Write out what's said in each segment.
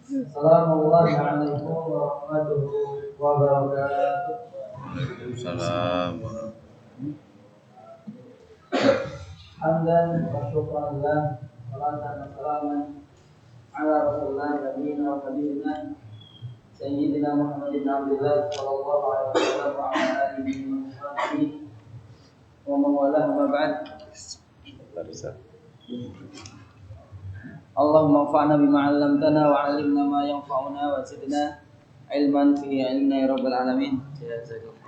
Assalamualaikum warahmatullahi wabarakatuh. Waalaikumsalam. Hamdan wa syukran lillah, salatan wa salaman ala rasulillah nabiyina wa habibina sayyidina Muhammad bin Abdullah sallallahu alaihi wasallam wa ala alihi wa sahbihi wa man walah ma ba'd. Allahumma anfa'na bima 'allamtana wa 'allimna ma yanfa'una wa zidna ilman fi ilmina ya rabbal alamin. Jazakallahu.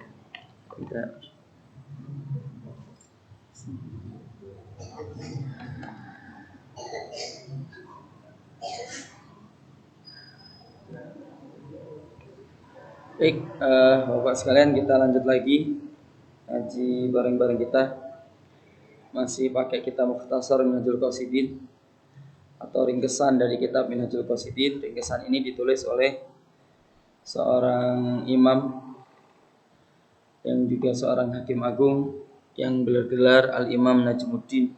Baik, Bapak sekalian, kita lanjut lagi ngaji bareng-bareng kita. Masih pakai kitab Mukhtasar Minhajul Qasidin atau ringkesan dari kitab Minhajul Qasidin. Ringkesan ini ditulis oleh seorang imam yang juga seorang hakim agung yang bergelar Al-Imam Najmuddin,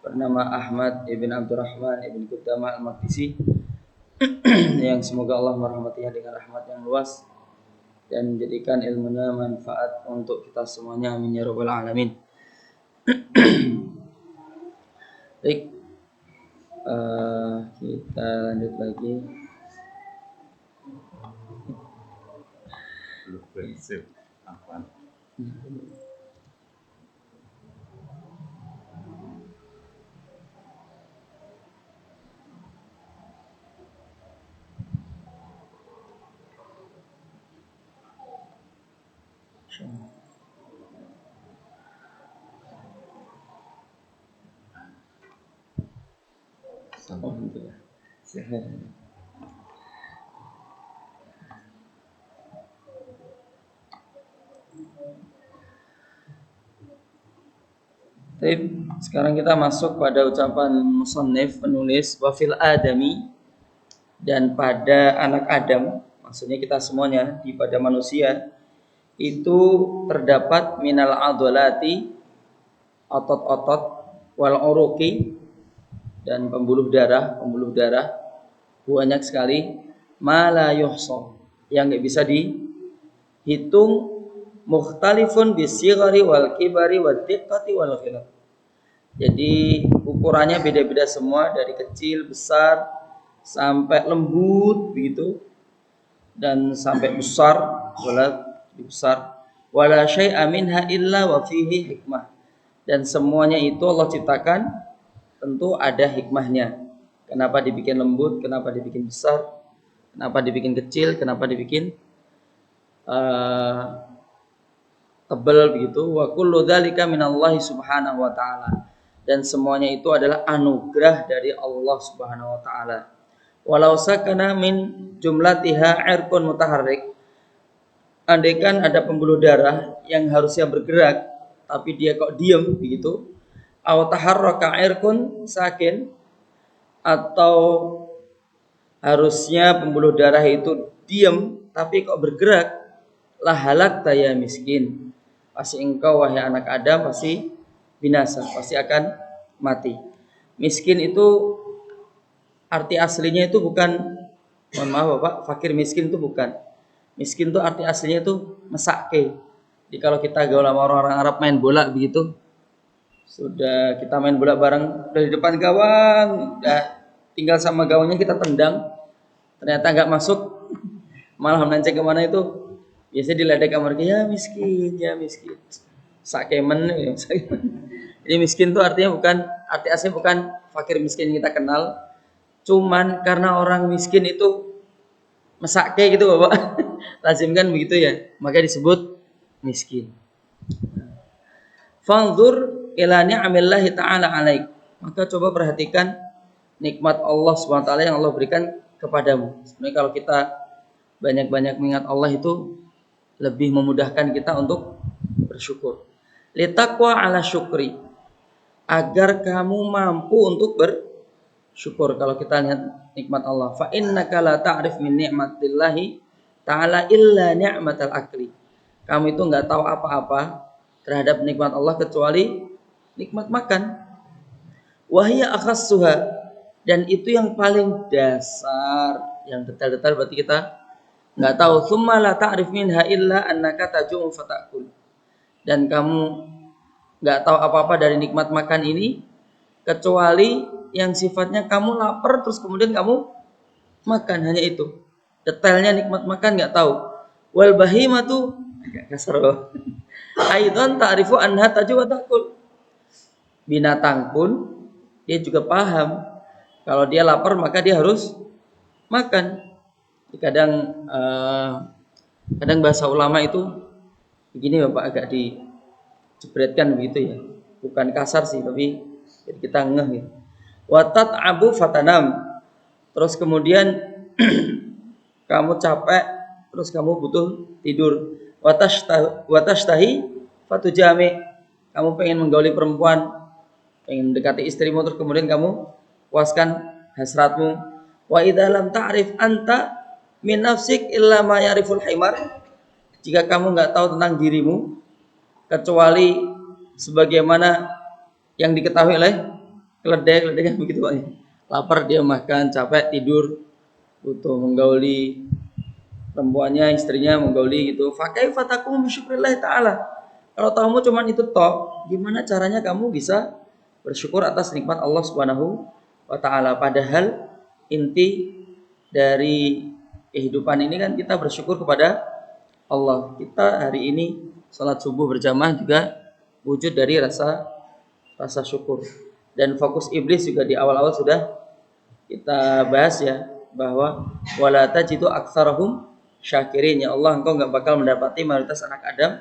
bernama Ahmad ibn Abdurrahman ibn Qudamah Al-Maqdisi, yang semoga Allah merahmatinya dengan rahmat yang luas dan menjadikan ilmunya manfaat untuk kita semuanya, amin ya rabbal alamin. Baik, kita lanjut lagi. Alhamdulillah. Sehat. Baik, sekarang kita masuk pada ucapan musannif, penulis, wafil adami, dan pada anak Adam, maksudnya kita semuanya, pada manusia itu terdapat minal adolati, otot-otot, wal uruqi, dan pembuluh darah banyak sekali, mala yuhsa, yang nggak bisa dihitung, mukhtalifun bisigari wal kibari wad diqqati wal ghilad. Jadi ukurannya beda-beda semua, dari kecil, besar, sampai lembut begitu, dan sampai besar, wala syai'a minha illa wa fihi hikmah. Dan semuanya itu Allah ciptakan tentu ada hikmahnya. Kenapa dibikin lembut, kenapa dibikin besar, kenapa dibikin kecil, kenapa dibikin tebal begitu. Wa kullu dzalika minallahi subhanahu wa ta'ala. Dan semuanya itu adalah anugerah dari Allah subhanahu wa ta'ala. Walau sakana min jumlatiha irqun mutaharrik, andaikan ada pembuluh darah yang harusnya bergerak tapi dia kok diam begitu, aw taharraka irqun sakin, atau harusnya pembuluh darah itu diam tapi kok bergerak, lahalak ya miskin, pasti engkau wahai anak Adam pasti binasa, pasti akan mati. Miskin itu arti aslinya itu bukan, mohon maaf Bapak, fakir miskin itu bukan. Miskin itu arti aslinya itu mesake. Jadi kalau kita gaul sama orang-orang Arab main bola begitu, sudah kita main bola bareng dari depan gawang, udah tinggal sama gawangnya kita tendang, ternyata nggak masuk, malah melenceng kemana itu, biasanya diledek kamar, ya miskin, sakemen ya. Jadi miskin itu artinya bukan, arti aslinya bukan fakir miskin yang kita kenal, cuman karena orang miskin itu mesake gitu Bapak, lazim kan begitu ya, maka disebut miskin. Fanzur ila ni'amillahi ta'ala alaik, maka coba perhatikan nikmat Allah SWT yang Allah berikan kepadamu. Sebenarnya kalau kita banyak-banyak mengingat Allah itu lebih memudahkan kita untuk bersyukur. Litaqwa ala syukri, agar kamu mampu untuk bersyukur kalau kita lihat nikmat Allah. Fa innaka la ta'rif min ni'matillahi ta'ala illa ni'matal akli. Kamu itu enggak tahu apa-apa terhadap nikmat Allah kecuali nikmat makan. Wa hiya akhassuha, dan itu yang paling dasar, Yang detail-detail berarti kita nggak tahu. Tsumma la ta'rif minha illa annaka taju'u fatakul. Dan kamu nggak tahu apa-apa dari nikmat makan ini kecuali yang sifatnya kamu lapar terus kemudian kamu makan, hanya itu. Detailnya nikmat makan nggak tahu. Wal bahimatu agak kasar loh. Aidan ta'rifu anha taju'u fatakul. Binatang pun dia juga paham kalau dia lapar maka dia harus makan. Kadang kadang bahasa ulama itu begini Bapak, agak dijebretkan begitu ya. Bukan kasar sih tapi kita ngeh gitu. Watat abu fatanam. Terus kemudian kamu capek terus kamu butuh tidur. Watashtahi fatujami. Kamu pengen menggauli perempuan, pengen mendekati istrimu terus kemudian kamu puaskan hasratmu. Wa idza lam ta'rif anta min nafsik illa ma ya'riful himar. Jika kamu nggak tahu tentang dirimu kecuali sebagaimana yang diketahui oleh keledai kan begitu Pak. Lapar dia makan, capek tidur, butuh menggauli perempuannya, istrinya menggauli gitu. Fa kaifa taqumu bi syukrillah taala. Kalau tahumu cuman itu toh, gimana caranya kamu bisa bersyukur atas nikmat Allah Subhanahu wa taala? Padahal inti dari kehidupan ini kan kita bersyukur kepada Allah. Kita hari ini salat subuh berjamaah juga wujud dari rasa syukur. Dan fokus iblis juga di awal-awal sudah kita bahas ya, bahwa wala tajidu aktsarahum syakirin. Ya Allah, engkau enggak bakal mendapati mayoritas anak Adam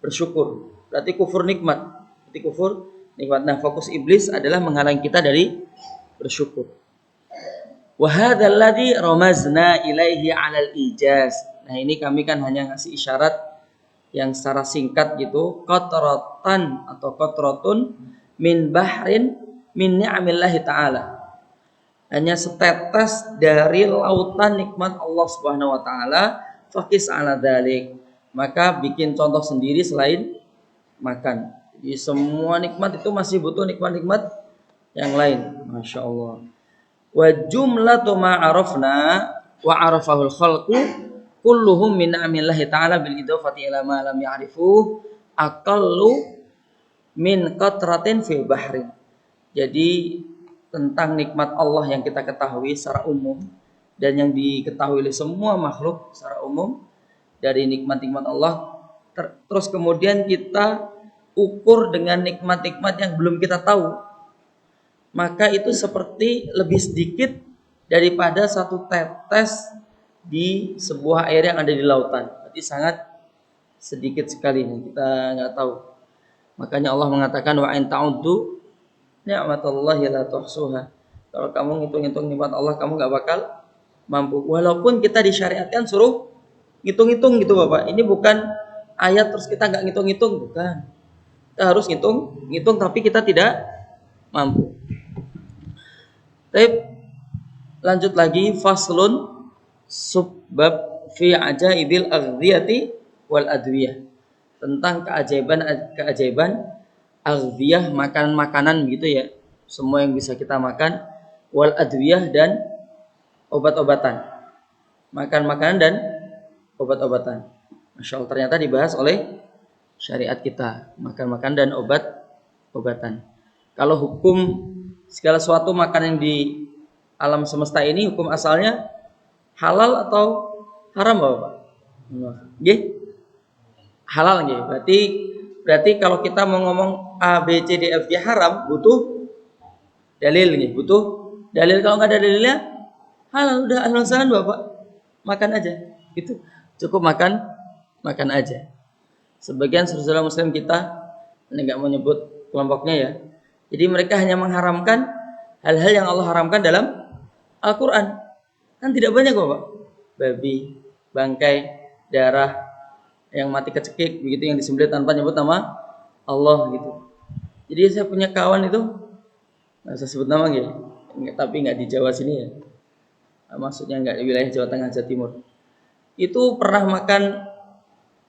bersyukur. Berarti kufur nikmat. Nah, fokus iblis adalah menghalangi kita dari bersyukur. Wa hadzal ladzi ramazna ilaihi 'alal ijaz. Nah, ini kami kan hanya ngasih isyarat yang secara singkat gitu, qatratan atau qatratun min bahrin min ni'amillahi ta'ala. Hanya setetes dari lautan nikmat Allah Subhanahu wa taala, faqis 'ala dzalik. Maka bikin contoh sendiri selain makan. Jadi semua nikmat itu masih butuh nikmat-nikmat yang lain. Masya Allah. Wa jumlatu ma arafna wa arafahul khalqu kulluhum min ni'amillahi ta'ala bil idafati ila ma lam ya'rifuh aqallu min qatratin fi bahrin. Jadi tentang nikmat Allah yang kita ketahui secara umum dan yang diketahui oleh semua makhluk secara umum dari nikmat-nikmat Allah, terus kemudian kita ukur dengan nikmat-nikmat yang belum kita tahu, maka itu seperti lebih sedikit daripada satu tetes di sebuah air yang ada di lautan. Berarti sangat sedikit sekali yang kita nggak tahu. Makanya Allah mengatakan wa in ta'uddu ni'matallahi la tuhsuha. Kalau kamu ngitung-ngitung nikmat Allah, kamu nggak bakal mampu. Walaupun kita disyariatkan suruh ngitung-ngitung gitu Bapak. Ini bukan ayat terus kita nggak ngitung-ngitung, bukan. Kita harus ngitung tapi kita tidak mampu. Baik, lanjut lagi faslun subbab fi ajaibil aghdiyati wal adwiyah. Tentang keajaiban aghdiyah, makanan-makanan gitu ya. Semua yang bisa kita makan, wal adwiyah dan obat-obatan. Makan makanan dan obat-obatan. Masya Allah, ternyata dibahas oleh syariat kita, makan-makan dan obat-obatan. Kalau hukum segala sesuatu makanan yang di alam semesta ini, hukum asalnya halal atau haram Bapak? Nggih? Halal nggih. Berarti kalau kita mau ngomong A, B, C, D, F, G haram, butuh dalil nggih, butuh dalil. Kalau nggak ada dalilnya halal, udah ahlan Bapak. Makan aja. Gitu. Cukup makan aja. Sebagian saudara muslim kita, ini nggak mau nyebut kelompoknya ya. Jadi mereka hanya mengharamkan hal-hal yang Allah haramkan dalam Al-Quran. Kan tidak banyak kok Pak. Babi, bangkai, darah yang mati kecekik, begitu yang disembelih tanpa nyebut nama Allah gitu. Jadi saya punya kawan itu, nggak usah sebut nama gitu, tapi nggak di Jawa sini ya. Maksudnya nggak di wilayah Jawa Tengah, Jawa Timur. Itu pernah makan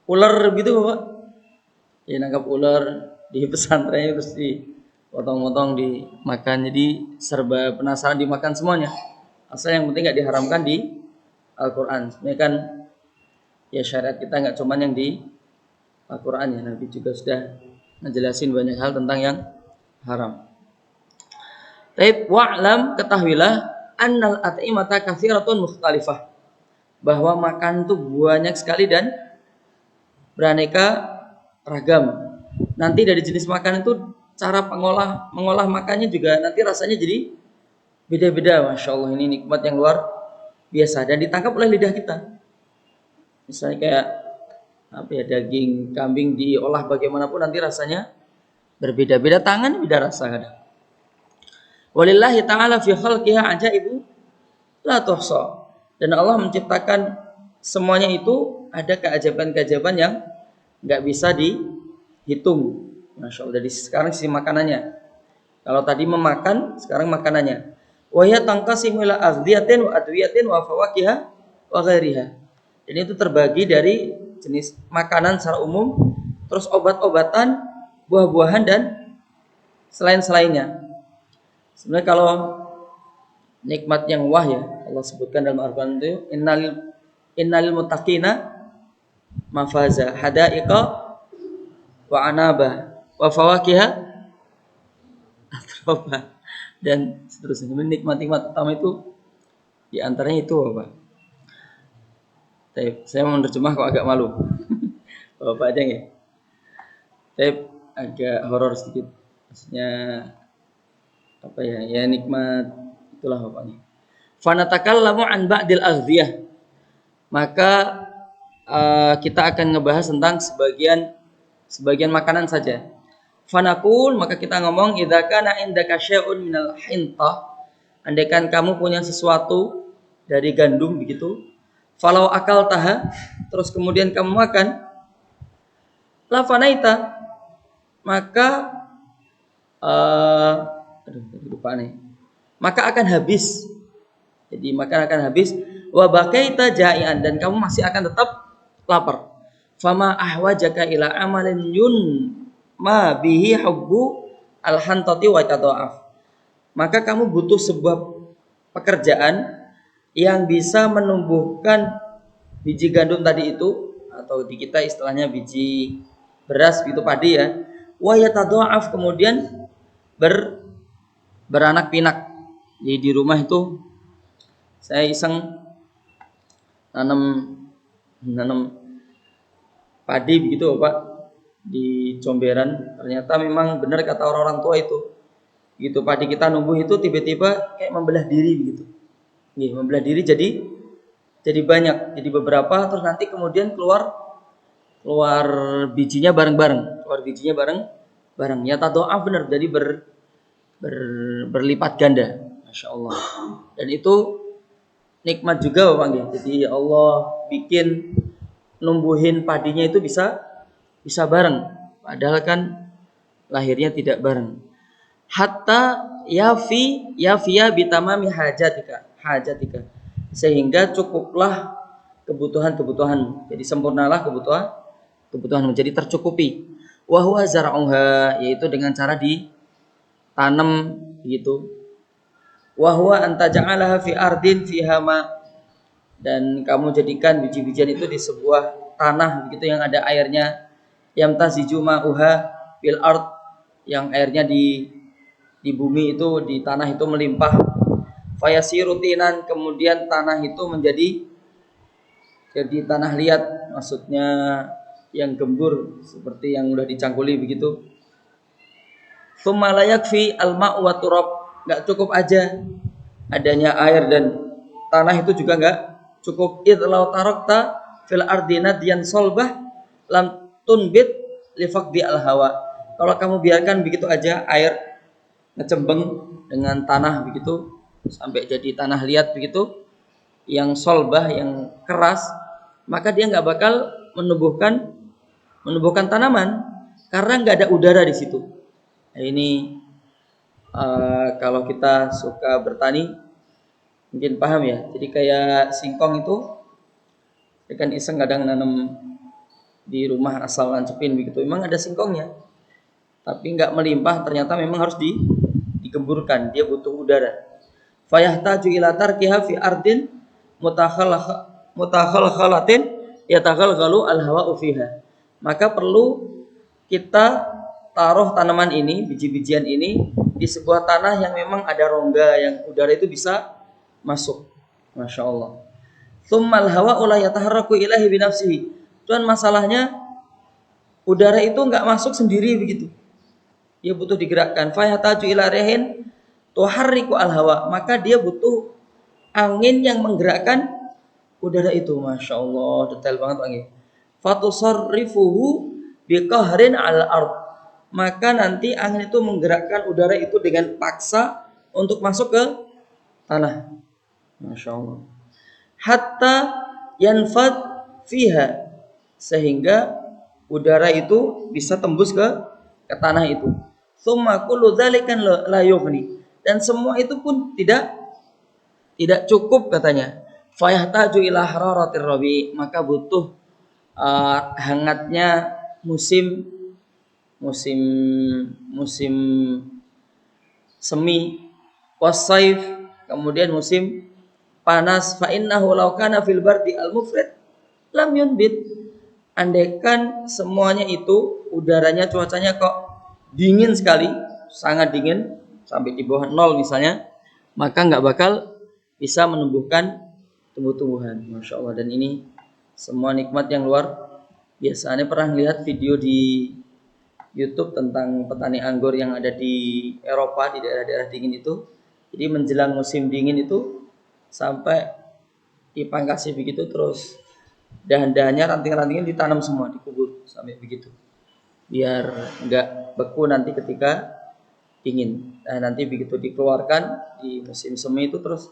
ular gitu Bapak. Ya nangkap ular di pesantrennya terus dipotong-potong dimakan. Jadi serba penasaran dimakan semuanya. Asal yang penting nggak diharamkan di Al-Quran. Sebenarnya kan ya syariat kita nggak cuman yang di Al-Quran ya, Nabi juga sudah ngejelasin banyak hal tentang yang haram. Taib wa'lam, ketahuilah annal at'imata katsiratun mukhtalifah, bahwa makan itu banyak sekali dan beraneka ragam. Nanti dari jenis makan itu cara mengolah makannya juga nanti rasanya jadi beda-beda. Masya Allah, ini nikmat yang luar biasa dan ditangkap oleh lidah kita. Misalnya kayak apa ya, daging kambing diolah bagaimanapun nanti rasanya berbeda-beda, tangan beda rasa kadang. Walillahi ta'ala fi khalqiha ajaibu la tuhsa. Dan Allah menciptakan semuanya itu ada keajaiban-keajaiban yang nggak bisa dihitung. Masya Allah. Dari sekarang sisi makanannya. Kalau tadi memakan, sekarang makanannya. Wa hiya tanqasimu ila aghdiyatin wa adwiyatin wa fawakiha wa ghairiha. Dan itu terbagi dari jenis makanan secara umum, terus obat-obatan, buah-buahan dan selain-selainnya. Sebenarnya kalau nikmat yang wah ya, Allah sebutkan dalam Al-Quran itu innalil muttaqina mafaza hadaiqa wa anaba wa fawakiha atroba dan seterusnya. Nikmat-nikmat utama itu diantaranya itu apa? Saya mau menerjemah kok agak malu. Bapak aja ya. Saya agak horor sedikit. Maksudnya apa ya? Ya nikmat itulah bapaknya. Fanatakallamu an ba'dil aghdiyah. Maka kita akan ngebahas tentang sebagian makanan saja. Fanaqul, maka kita ngomong idza kana indaka syai'un minal hintah, andaikan kamu punya sesuatu dari gandum begitu, falau akal taha, terus kemudian kamu makan, la fanaita, maka lupa nih, maka akan habis. Jadi makan akan habis. Wa baqaita ja'ian, dan kamu masih akan tetap lapar. Fama ahwajaka ila amalin yun ma bihi hubbu al-hantati wa tada'af. Maka kamu butuh sebuah pekerjaan yang bisa menumbuhkan biji gandum tadi itu, atau di kita istilahnya biji beras gitu, padi ya. Wa yatada'af, kemudian beranak pinak. Jadi di rumah itu saya iseng nanam padi begitu Pak di comberan. Ternyata memang benar kata orang-orang tua itu. Gitu, padi kita numbuh itu tiba-tiba kayak membelah diri begitu. Nih, membelah diri jadi banyak, jadi beberapa, terus nanti kemudian keluar bijinya bareng-bareng. Keluar bijinya bareng. Ya doa benar, jadi berlipat ganda. Masya Allah. Dan itu nikmat juga Bapak ya. Jadi ya Allah bikin numbuhin padinya itu bisa bareng. Padahal kan lahirnya tidak bareng. Hatta yafiya bitamami hajatika. Sehingga cukuplah kebutuhan. Jadi sempurnalah kebutuhan menjadi tercukupi. Wa huwa zar'uha, yaitu dengan cara ditanam gitu. Wa huwa anta ja'alaha fi ardin fiha ma, dan kamu jadikan biji-bijian itu di sebuah tanah begitu yang ada airnya. Yamtaziju ma'uha fil ard, yang airnya di bumi itu, di tanah itu melimpah. Fayasiru tinan, kemudian tanah itu menjadi tanah liat, maksudnya yang gembur seperti yang udah dicangkuli begitu. Tsumma la yakfi al-ma'u wa turab, enggak cukup aja adanya air dan tanah itu juga enggak cukup. Idlau tarakta fil ardi nadiyan solbah lam tunbit li faqdi al-hawa. Kalau kamu biarkan begitu aja air ngecembeng dengan tanah begitu sampai jadi tanah liat begitu yang solbah, yang keras, maka dia nggak bakal menumbuhkan tanaman karena nggak ada udara di situ. Nah, ini kalau kita suka bertani mungkin paham ya. Jadi kayak singkong itu, kan iseng kadang nanam di rumah asal lancepin begitu. Memang ada singkongnya, tapi nggak melimpah. Ternyata memang harus digemburkan. Dia butuh udara. Fayahtaju ila tarkiha fi ardin mutakhalkhalatin yataghalghalu al-hawa'u fiha. Maka perlu kita taruh tanaman ini, biji-bijian ini di sebuah tanah yang memang ada rongga yang udara itu bisa masuk. Masya Allah. Tsummal hawa'u la yataharraku ilahi binafsihi. Cuman masalahnya udara itu enggak masuk sendiri begitu. Dia butuh digerakkan. Fayahtaju ila rihin tuharriku al-hawa. Maka dia butuh angin yang menggerakkan udara itu. Masya Allah, detail banget angin. Fatusarrifuhu biqahrin al-ard. Maka nanti angin itu menggerakkan udara itu dengan paksa untuk masuk ke tanah. Masya Allah. Hatta yanfad fiha, sehingga udara itu bisa tembus ke tanah itu. Tsumma kullu dzalikan la yughni, dan semua itu pun tidak cukup katanya. Fayahtaju ila hararatir rabi, maka butuh hangatnya musim semi, wasaif, kemudian musim panas. Fa innahu law kana fil bardi al mufrid lam yunbit. Andaikan semuanya itu udaranya, cuacanya kok dingin sekali, sangat dingin sampai di bawah 0 misalnya, maka nggak bakal bisa menumbuhkan tumbuh-tumbuhan. Masya Allah. Dan ini semua nikmat yang luar biasa. Anda pernah lihat video di YouTube tentang petani anggur yang ada di Eropa, di daerah-daerah dingin itu. Jadi menjelang musim dingin itu sampai dipangkasi begitu, terus dahan-dahannya, ranting-rantingnya ditanam semua, dikubur sampai begitu, biar enggak beku nanti ketika dingin. Nah, nanti begitu dikeluarkan di musim semi itu terus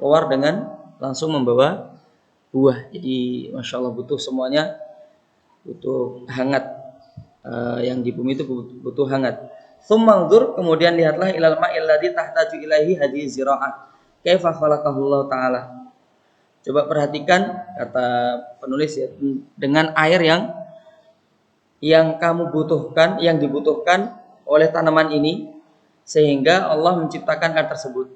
keluar dengan langsung membawa buah. Jadi Masya Allah, butuh semuanya, butuh hangat. Yang di bumi itu butuh hangat. Tsummanzur, kemudian lihatlah ilal ma'il ladzi tahtaju ilaihi hadhihi zira'ah. Kaifa khalaqahu Allah Ta'ala. Coba perhatikan kata penulis ya, dengan air yang kamu butuhkan, yang dibutuhkan oleh tanaman ini, sehingga Allah menciptakan air tersebut.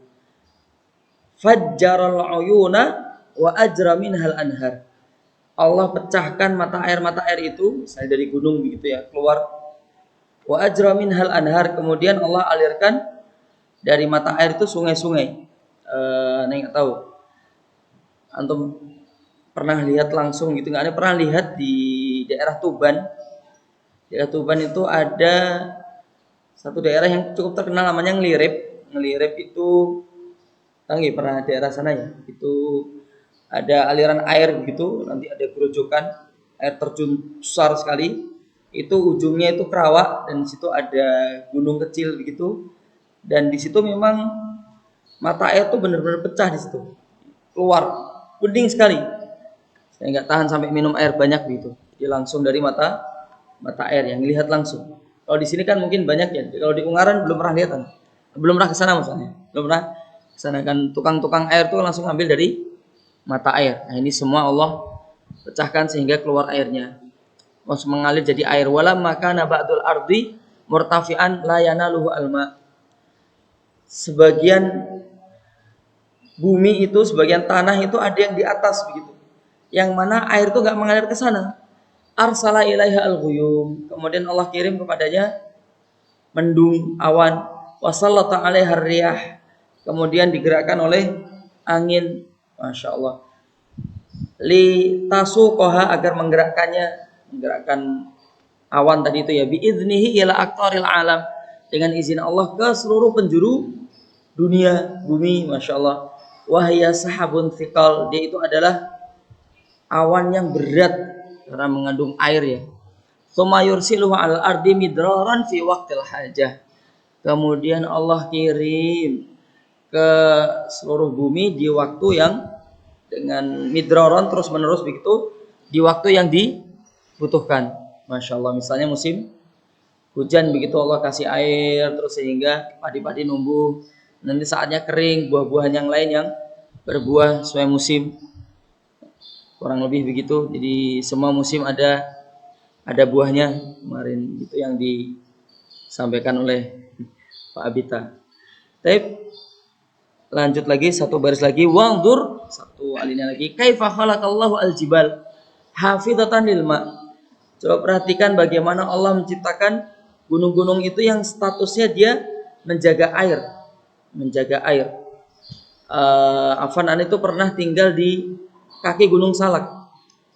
Fajjaral uyuna wa ajra minhal anhar. Allah pecahkan mata air itu, misalnya dari gunung begitu ya, keluar. Wa ajra minhal anhar, kemudian Allah alirkan dari mata air itu sungai-sungai. Nggak tahu antum pernah lihat langsung gitu nggak? Ada pernah lihat di daerah Tuban. Daerah Tuban itu ada satu daerah yang cukup terkenal namanya Ngelirip. Ngelirip itu tangi pernah daerah sana ya. Itu ada aliran air begitu, nanti ada gerojokan air terjun besar sekali. Itu ujungnya itu kerawak dan di situ ada gunung kecil begitu. Dan di situ memang mata air itu benar-benar pecah di situ. Keluar bening sekali. Saya nggak tahan sampai minum air banyak begitu. Jadi langsung dari mata air yang dilihat langsung. Kalau di sini kan mungkin banyak ya. Kalau di Ungaran belum pernah lihat kan? Belum pernah ke sana misalnya. Belum pernah ke sana kan, tukang-tukang air tuh langsung ambil dari mata air. Nah, ini semua Allah pecahkan sehingga keluar airnya. Langsung mengalir jadi air. Wala maka naba'dul ardi murtafi'an la yanaluhu alma. Sebagian bumi itu, sebagian tanah itu ada yang di atas begitu, yang mana air itu nggak mengalir ke sana. Arsala ilaiha al-ghuyum, kemudian Allah kirim kepadanya mendung, awan. Wasallata alaiha riyah, kemudian digerakkan oleh angin. Masya Allah. Li tasuqaha, agar menggerakkan awan tadi itu ya, biiznihi ila aqtaril alam, dengan izin Allah ke seluruh penjuru dunia, bumi. Masya Allah. Wahya sahabun thiqal, dia itu adalah awan yang berat karena mengandung air ya. Tsumma yursiluhu 'alal ardi midraran fi waqtil hajah. Kemudian Allah kirim ke seluruh bumi di waktu yang dengan midraran terus menerus begitu, di waktu yang dibutuhkan. Masya Allah, misalnya musim hujan begitu Allah kasih air terus sehingga padi-padi numbuh. Nanti saatnya kering, buah-buahan yang lain yang berbuah sesuai musim, kurang lebih begitu. Jadi semua musim ada buahnya kemarin itu yang disampaikan oleh Pak Abita. Tapi Lanjut lagi satu baris lagi, wanzur satu alinea lagi, kaifa khalaqallahu al-jibal hafidatan lil ma. Coba perhatikan bagaimana Allah menciptakan gunung-gunung itu yang statusnya dia menjaga air, menjaga air. Afan An itu pernah tinggal di kaki Gunung Salak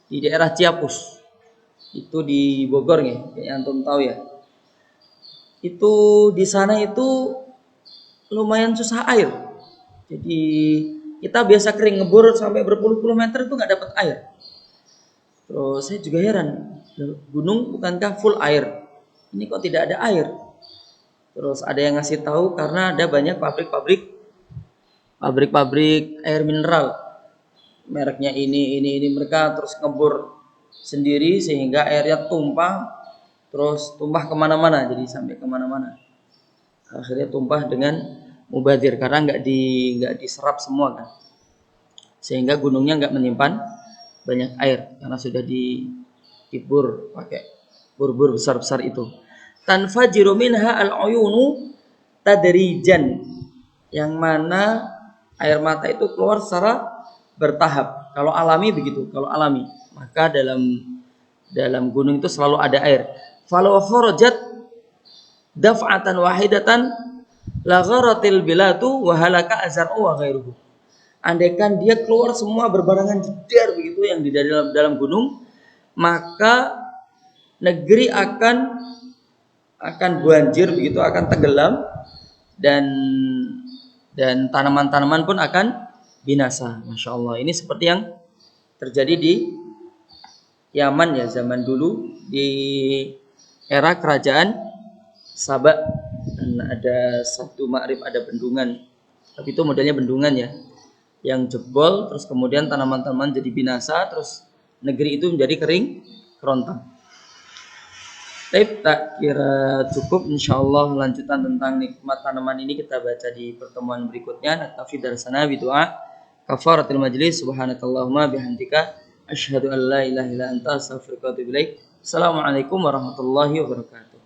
di daerah Ciapus, itu di Bogor ya, kayak antum tahu ya. Itu di sana itu lumayan susah air. Jadi kita biasa kering ngebor sampai berpuluh-puluh meter itu nggak dapat air. Terus saya juga heran, gunung bukankah full air? Ini kok tidak ada air? Terus ada yang ngasih tahu karena ada banyak pabrik air mineral. Mereknya ini mereka terus ngebor sendiri sehingga airnya tumpah, terus tumpah kemana-mana, jadi sampai kemana-mana. Akhirnya tumpah dengan mubadir karena nggak diserap semua kan, sehingga gunungnya nggak menyimpan banyak air karena sudah dibur pakai bur-bur besar-besar itu. Tanfajiru minha al-uyunu tadrijan, yang mana air mata itu keluar secara bertahap. Kalau alami begitu, kalau alami maka dalam gunung itu selalu ada air. Falau kharajat daf'atan wahidatan la gharatil bilatu wa halaka azar'u wa ghairuhu. Andaikan dia keluar semua berbarengan jedar begitu yang di dalam gunung, maka negeri akan banjir begitu, akan tenggelam, dan tanaman-tanaman pun akan binasa. Masya Allah, ini seperti yang terjadi di Yaman ya zaman dulu di era kerajaan Sabak. Dan ada satu ma'rif, ada bendungan, tapi itu modelnya bendungan ya, yang jebol, terus kemudian tanaman-tanaman jadi binasa, terus negeri itu menjadi kering kerontang. Tak kira cukup, insyaallah lanjutan tentang nikmat tanaman ini kita baca di pertemuan berikutnya. Naktafi darsana bi du'a kafaratil majlis. Subhanakallahumma bihamdika asyhadu an la ilaha illa anta astaghfiruka wa atubu ilaik. Assalamualaikum warahmatullahi wabarakatuh.